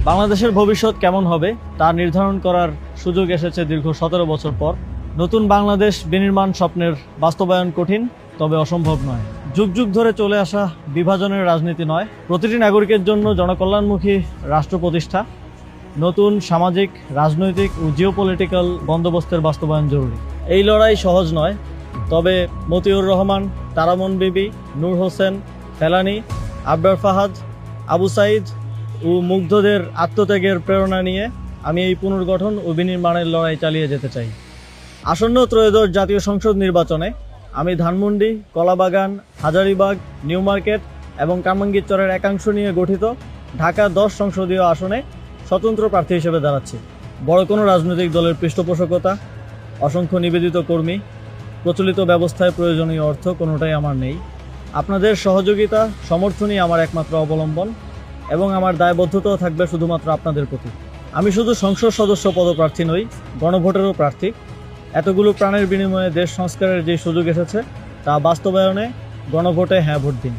বাংলাদেশের ভবিষ্যৎ কেমন হবে তা নির্ধারণ করার সুযোগ এসেছে দীর্ঘ 17 বছর পর। নতুন বাংলাদেশ বিনির্মাণ স্বপ্নের বাস্তবায়ন কঠিন, তবে অসম্ভব নয়। যুগ যুগ ধরে চলে আসা বিভাজনের রাজনীতি নয়, প্রতিটি নাগরিকের জন্য জনকল্যাণমুখী রাষ্ট্র প্রতিষ্ঠা, নতুন সামাজিক, রাজনৈতিক ও জিওপলিটিক্যাল বন্দোবস্তের বাস্তবায়ন জরুরি। এই লড়াই সহজ নয়, তবে মতিউর রহমান, তারামন বিবি, নূর হোসেন, ফেলানী, আবরার ফাহাদ, আবু সাইদ ও মুগ্ধদের আত্মত্যাগের প্রেরণা নিয়ে আমি এই পুনর্গঠন ও বিনির্মাণের লড়াই চালিয়ে যেতে চাই। আসন্ন ত্রয়োদশ জাতীয় সংসদ নির্বাচনে আমি ধানমন্ডি, কলাবাগান, হাজারীবাগ, নিউ মার্কেট এবং কামরাঙ্গীরচরের একাংশ নিয়ে গঠিত ঢাকা 10 সংসদীয় আসনে স্বতন্ত্র প্রার্থী হিসেবে দাঁড়াচ্ছি। বড় কোনো রাজনৈতিক দলের পৃষ্ঠপোষকতা, অসংখ্য নিবেদিত কর্মী, প্রচলিত ব্যবস্থায় প্রয়োজনীয় অর্থ কোনোটাই আমার নেই। আপনাদের সহযোগিতা, সমর্থনই আমার একমাত্র অবলম্বন এবং আমার দায়বদ্ধতাও থাকবে শুধুমাত্র আপনাদের প্রতি। আমি শুধু সংসদ সদস্য পদপ্রার্থী নই, গণভোটেরও প্রার্থী। এতগুলো প্রাণের বিনিময়ে দেশ সংস্কারের যে সুযোগ এসেছে তা বাস্তবায়নে গণভোটে হ্যাঁ ভোট দিন।